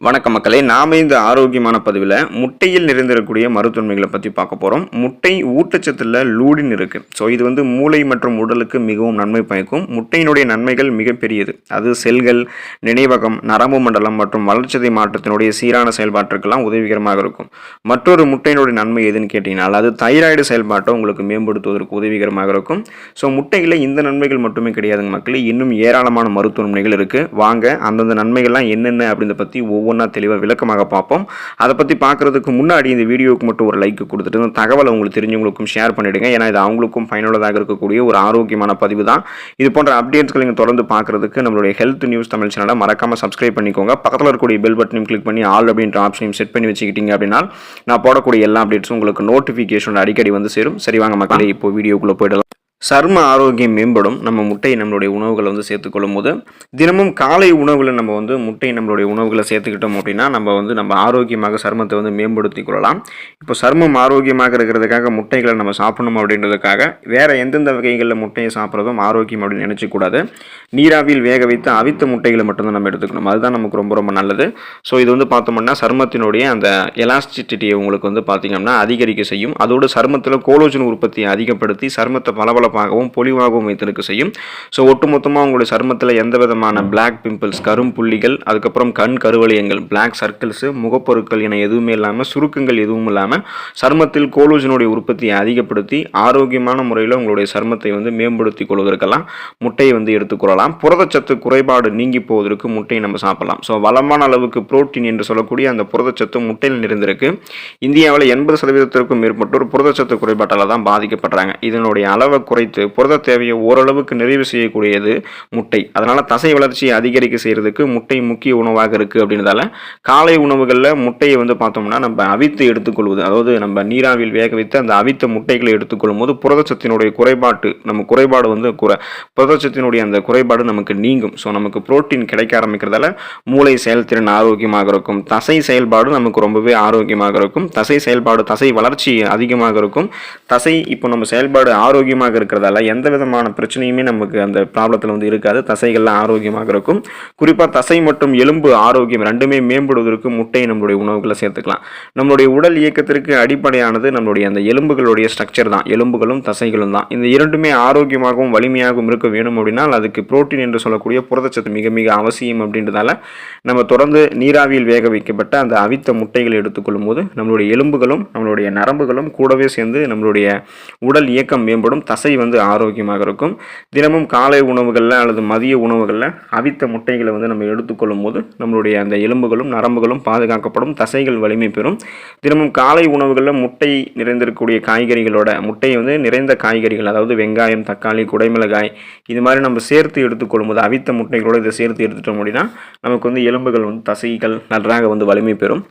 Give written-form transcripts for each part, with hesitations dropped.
வணக்கம் மக்களே, நாம இந்த ஆரோக்கியமான பதிவில் முட்டையில் நிறைந்திருக்கக்கூடிய மருத்துவன்மைகளை பற்றி பார்க்க போகிறோம். முட்டை ஊட்டச்சத்தில் லூடின் இருக்குது. ஸோ இது வந்து மூளை மற்றும் உடலுக்கு மிகவும் நன்மை பயக்கும். முட்டையினுடைய நன்மைகள் மிகப்பெரியது. அது செல்கள், நினைவகம், நரம்பு மண்டலம் மற்றும் வளர்ச்சிதை மாற்றத்தினுடைய சீரான செயல்பாட்டிற்கெல்லாம் உதவிகரமாக இருக்கும். மற்றொரு முட்டையினுடைய நன்மை எதுன்னு கேட்டிங்கன்னா, அது தைராய்டு செயல்பாட்டை உங்களுக்கு மேம்படுத்துவதற்கு உதவிகரமாக இருக்கும். ஸோ முட்டையில் இந்த நன்மைகள் மட்டுமே கிடையாதுங்க மக்களே, இன்னும் ஏராளமான மருத்துவ நன்மைகள் இருக்குது. வாங்க அந்தந்த நன்மைகள்லாம் என்னென்ன அப்படின்றத பற்றி ஒவ்வொன்றா தெளிவாக விளக்கமாக பார்ப்போம். அதை பற்றி பார்க்குறதுக்கு முன்னாடி இந்த வீடியோவுக்கு மட்டும் ஒரு லைக் கொடுத்துட்டு இந்த தகவலை உங்களுக்கு தெரிஞ்சவங்களுக்கும் ஷேர் பண்ணிவிடுங்க. ஏன்னா இது அவங்களுக்கும் பயனுள்ளதாக இருக்கக்கூடிய ஒரு ஆரோக்கியமான பதிவு தான். இது போன்ற அப்டேட்ஸ்களை நீங்கள் தொடர்ந்து பார்க்குறதுக்கு நம்மளுடைய ஹெல்த் நியூஸ் தமிழ் சேனலை மறக்காமல் சப்ஸ்கிரைப் பண்ணிக்கோங்க. பக்கத்தில் இருக்கக்கூடிய பெல் பட்டனையும் கிளிக் பண்ணி ஆல் அப்படின்ற ஆப்ஷனையும் செட் பண்ணி வச்சுக்கிட்டீங்க அப்படின்னா நான் போடக்கூடிய எல்லா அப்டேட்ஸும் உங்களுக்கு நோட்டிஃபிகேஷன் அடிக்கடி வந்து சேரும். சரி வாங்க மக்களே, இப்போ வீடியோக்குள்ளே போயிடலாம். சர்ம ஆரோக்கியம் மேம்படும் நம்ம முட்டையை நம்மளுடைய உணவுகளை வந்து சேர்த்துக்கொள்ளும் போது, தினமும் காலை உணவில் நம்ம வந்து முட்டை நம்மளுடைய உணவுகளை சேர்த்துக்கிட்டோம் அப்படின்னா நம்ம ஆரோக்கியமாக சருமத்தை வந்து மேம்படுத்தி கொள்ளலாம். இப்போ சருமம் ஆரோக்கியமாக இருக்கிறதுக்காக முட்டைகளை நம்ம சாப்பிடணும் அப்படின்றதுக்காக வேறு எந்தெந்த வகைகளில் முட்டையை சாப்பிட்றதும் ஆரோக்கியம் அப்படின்னு நினச்சிக்கூடாது. நீராவியில் வேக வைத்து அவித்த முட்டைகளை மட்டும்தான் நம்ம எடுத்துக்கணும். அதுதான் நமக்கு ரொம்ப ரொம்ப நல்லது. ஸோ இது வந்து பார்த்தோம்னா சருமத்தினுடைய அந்த எலாஸ்டிசிட்டியை உங்களுக்கு வந்து பார்த்திங்கன்னா அதிகரிக்க செய்யும். அதோடு சருமத்தில் கோலோஜன் உற்பத்தியை அதிகப்படுத்தி சருமத்தை பளபளப்பாகவும் பொலிவாகவும் வைத்திருக்க செய்யும். ஸோ ஒட்டுமொத்தமாக உங்களுடைய சருமத்தில் எந்த விதமான பிளாக் பிம்பிள்ஸ், கரும்புள்ளிகள், அதுக்கப்புறம் கண் கருவளையங்கள், பிளாக் சர்க்கிள்ஸு, முகப்பொருட்கள் என எதுவுமே இல்லாமல், சுருக்கங்கள் எதுவும் இல்லாமல் சருமத்தில் கோலோஜனுடைய உற்பத்தியை அதிகப்படுத்தி ஆரோக்கியமான முறையில் உங்களுடைய சருமத்தை வந்து மேம்படுத்தி கொள்வதற்கெல்லாம் முட்டையை வந்து எடுத்துக்கொள்ளலாம். புரதச்சத்து குறைபாடு நீங்கி போவதற்கு முட்டையை நம்ம சாப்பிடலாம். ஸோ வளமான அளவுக்கு புரோட்டீன் என்று சொல்லக்கூடிய அந்த புரதச்சத்து முட்டையில் நிறைந்திருக்கு. இந்தியாவில் 80% மேற்பட்டோர் புரதச்சத்து குறைபாட்டால் தான் பாதிக்கப்படுறாங்க. இதனுடைய அளவை குறைத்து புரத தேவையை ஓரளவுக்கு நிறைவு செய்யக்கூடியது முட்டை. அதனால் தசை வளர்ச்சியை அதிகரிக்க செய்கிறதுக்கு முட்டை முக்கிய உணவாக இருக்குது. அப்படின்றதால காலை உணவுகளில் முட்டையை வந்து பார்த்தோம்னா நம்ம அவித்து எடுத்துக்கொள்வது, அதாவது நம்ம நீராவில் வேக வைத்து அந்த அவித்த முட்டைகளை எடுத்துக்கொள்ளும் போது புரதச்சத்தினுடைய குறைபாடு வந்து புரதச்சத்தினுடைய அந்த குறைபாடு நமக்கு நீங்கும். ஸோ நமக்கு புரோட்டீன் கிடைக்க ஆரம்பிக்கிறதால மூளை செயல்திறன் ஆரோக்கியமாக இருக்கும். தசை செயல்பாடு நமக்கு ரொம்பவே ஆரோக்கியமாக இருக்கும். தசை வளர்ச்சி அதிகமாக இருக்கும். இப்போ நம்ம செயல்பாடு ஆரோக்கியமாக இருக்கிறதால எந்த விதமான பிரச்சனையுமே நமக்கு அந்த ப்ராப்ளத்தில் வந்து இருக்காது. தசைகள்லாம் ஆரோக்கியமாக இருக்கும். குறிப்பாக தசை மற்றும் எலும்பு ஆரோக்கியம் ரெண்டுமே மேம்படுவதற்கு முட்டையை நம்மளுடைய உணவுகளை சேர்த்துக்கலாம். நம்மளுடைய உடல் இயக்கத்திற்கு அடிப்படையானது நம்மளுடைய அந்த எலும்புகளுடைய ஸ்ட்ரக்சர் தான். எலும்புகளும் தசைகளும் தான். இந்த இரண்டுமே ஆரோக்கியமாகவும் வலிமையாகவும் இருக்க வேணும் அப்படின்னா அதுக்கு புரோட்டீன் என்று சொல்லக்கூடிய புரதச்சத்து மிக மிக அவசியம். அப்படின்றதால நம்ம தொடர்ந்து நீராவியில் வேக வைக்கப்பட்ட அந்த அவித்த முட்டைகளை எடுத்துக்கொள்ளும் போது நம்மளுடைய எலும்புகளும் நம்மளுடைய நரம்புகளும் கூடவே சேர்ந்து நம்மளுடைய உடல் இயக்கம் மேம்படும். தசை வந்து ஆரோக்கியமாக இருக்கும். தினமும் காலை உணவுகளில் அல்லது மதிய உணவுகளில் அவித்த முட்டைகளை வந்து நம்ம எடுத்துக்கொள்ளும் போது நம்மளுடைய அந்த எலும்புகளும் நரம்புகளும் பாதுகாக்கப்படும். தசைகள் வலிமை பெறும். தினமும் காலை உணவுகளில் முட்டை நிறைந்திருக்கக்கூடிய காய்கறிகளோட முட்டை வந்து நிறைந்த காய்கறிகள், அதாவது வெங்காயம், தக்காளி, குடைமிளகாய், இது மாதிரி நம்ம சேர்த்து எடுத்துக்கொள்ளும் போது அவித்த முட்டைகளோடு இதை சேர்த்து எடுத்துட்டோம் அப்படின்னா நமக்கு வந்து எலும்புகள் வந்து தசைகள் நன்றாக வந்து வலிமை பெறும்.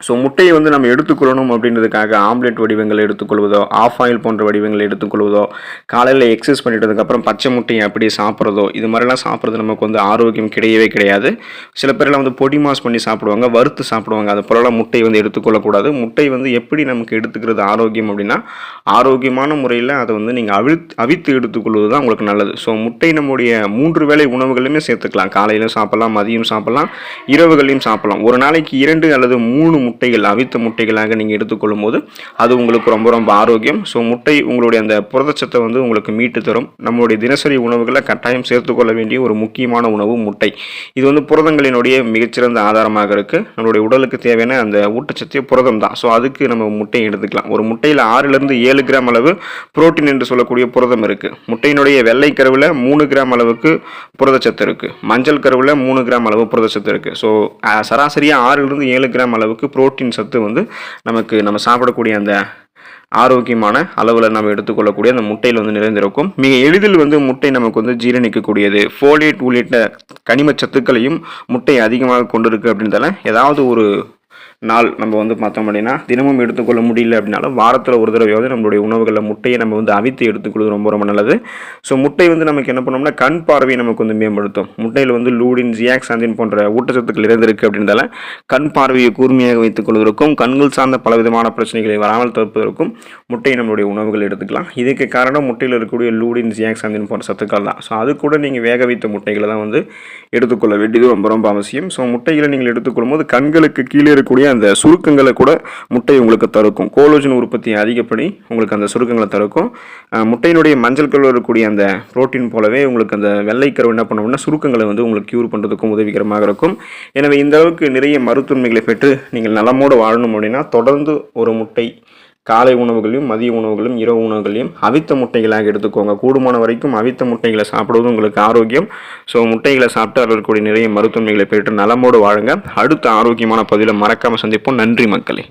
ஸோ முட்டையை வந்து நம்ம எடுத்துக்கொள்ளணும் அப்படின்றதுக்காக ஆம்லெட் வடிவங்களை எடுத்துக்கொள்வதோ, ஆஃப் ஆயில் போன்ற வடிவங்களை எடுத்துக்கொள்வதோ, காலையில் எக்ஸசைஸ் பண்ணிட்டதுக்கப்புறம் பச்சை முட்டையை அப்படியே சாப்பிட்றதோ, இது மாதிரிலாம் சாப்பிட்றது நமக்கு வந்து ஆரோக்கியம் கிடையாது. சில பேரெல்லாம் வந்து பொடி மாஸ் பண்ணி சாப்பிடுவாங்க, வறுத்து சாப்பிடுவாங்க. அது போலலாம் முட்டை வந்து எடுத்துக்கொள்ளக்கூடாது. முட்டை வந்து எப்படி நமக்கு எடுத்துக்கிறது ஆரோக்கியம் அப்படின்னா, ஆரோக்கியமான முறையில் அதை வந்து நீங்கள் அவித்து எடுத்துக்கொள்வது தான் உங்களுக்கு நல்லது. ஸோ முட்டை நம்முடைய 3 வேளை உணவுகளுமே சேர்த்துக்கலாம். காலையிலும் சாப்பிட்லாம், மதியம் சாப்பிட்லாம், இரவுகளையும் சாப்பிட்லாம். ஒரு நாளைக்கு 2 அல்லது 3 முட்டைகள் அவித்த முட்டைகளாக நீங்கள் எடுத்துக்கொள்ளும் போது அது உங்களுக்கு ரொம்ப ரொம்ப ஆரோக்கியம். ஸோ முட்டை உங்களுடைய அந்த புரதச்சத்தை வந்து உங்களுக்கு மீட்டு தரும். நம்மளுடைய தினசரி உணவுகளை கட்டாயம் சேர்த்துக்கொள்ள வேண்டிய ஒரு முக்கியமான உணவு முட்டை. இது வந்து புரதங்களினுடைய மிகச்சிறந்த ஆதாரமாக இருக்குது. நம்மளுடைய உடலுக்கு தேவையான அந்த ஊட்டச்சத்து புரதம் தான். ஸோ அதுக்கு நம்ம முட்டையை எடுத்துக்கலாம். ஒரு முட்டையில் 6 7 கிராம் அளவு புரோட்டீன் என்று சொல்லக்கூடிய புரதம் இருக்குது. முட்டையினுடைய வெள்ளை கருவில் 3 கிராம் அளவுக்கு புரதச்சத்து இருக்குது. மஞ்சள் கருவில் 3 கிராம் அளவு புரதச்சத்து இருக்குது. ஸோ சராசரியாக 6 7 கிராம் அளவுக்கு புரோட்டீன் சத்து வந்து நம்ம சாப்பிடக்கூடிய அந்த ஆரோக்கியமான அளவில் நம்ம எடுத்துக்கொள்ளக்கூடிய அந்த முட்டையில் வந்து நிறைந்திருக்கும். மிக எளிதில் வந்து முட்டை நமக்கு வந்து ஜீரணிக்கக்கூடியது. ஃபோலேட் உள்ளிட்ட கனிம சத்துக்களையும் முட்டை அதிகமாக கொண்டிருக்கு. அப்படின்றதால ஏதாவது ஒரு நாள் நம்ம வந்து பார்த்தோம் அப்படின்னா தினமும் எடுத்துக்கொள்ள முடியல அப்படின்னாலும் வாரத்தில் ஒரு தடவையாவது நம்மளுடைய உணவுகளில் முட்டையை நம்ம வந்து அவித்து எடுத்துக்கொள்வது ரொம்ப ரொம்ப நல்லது. ஸோ முட்டை வந்து நமக்கு என்ன பண்ணோம்னா கண் பார்வையை நமக்கு வந்து மேம்படுத்தும். முட்டையில் வந்து லூடின், ஜியாக்சாந்தின் போன்ற ஊட்டச்சத்துக்கள் இருந்திருக்கு அப்படின்றதால கண் பார்வையை கூர்மையாக வைத்துக் கொள்வதற்கும் கண்கள் சார்ந்த பலவிதமான பிரச்சனைகளை வராமல் தவிர்ப்பதற்கும் முட்டையை நம்மளுடைய உணவுகள் எடுத்துக்கலாம். இதுக்கு காரணம் முட்டையில் இருக்கக்கூடிய லூடின், ஜியாக்சாந்தின் போன்ற சத்துக்கள் தான். ஸோ அது கூட நீங்கள் வேக வைத்த முட்டைகளை தான் வந்து எடுத்துக்கொள்ள வேண்டியது ரொம்ப ரொம்ப அவசியம். ஸோ முட்டைகளை நீங்கள் எடுத்துக்கொள்ளும் போது கண்களுக்கு கீழே இருக்கக்கூடிய அந்த சுருக்கங்களை கூட முட்டை உங்களுக்கு தடுக்கும். கோலோஜன் உற்பத்தி அதிகப்படி உங்களுக்கு அந்த சுருக்கங்களை தடுக்கும். முட்டையினுடைய மஞ்சள் கலர் இருக்கக்கூடிய அந்த புரோட்டீன் போலவே உங்களுக்கு அந்த வெள்ளை கரு என்ன பண்ணோம்னா சுருக்கங்களை வந்து உங்களுக்கு க்யூர் பண்ணுறதுக்கும் உதவிகரமாக இருக்கும். எனவே இந்த அளவுக்கு நிறைய மருத்துவமைகளை பெற்று நீங்கள் நலமோடு வாழணும் அப்படின்னா தொடர்ந்து ஒரு முட்டை காலை உணவுகளையும் மதிய உணவுகளையும் இரவு உணவுகளையும் அவித்த முட்டைகளாக எடுத்துக்கோங்க. கூடுமான வரைக்கும் அவித்த முட்டைகளை சாப்பிடுவது உங்களுக்கு ஆரோக்கியம். ஸோ முட்டைகளை சாப்பிட்டு அதில் இருக்கக்கூடிய நிறைய மருத்துவமைகளை பெற்று நலமோடு வாழுங்க. அடுத்த ஆரோக்கியமான பதிவில் மறக்காமல் சந்திப்போம். நன்றி மக்களே.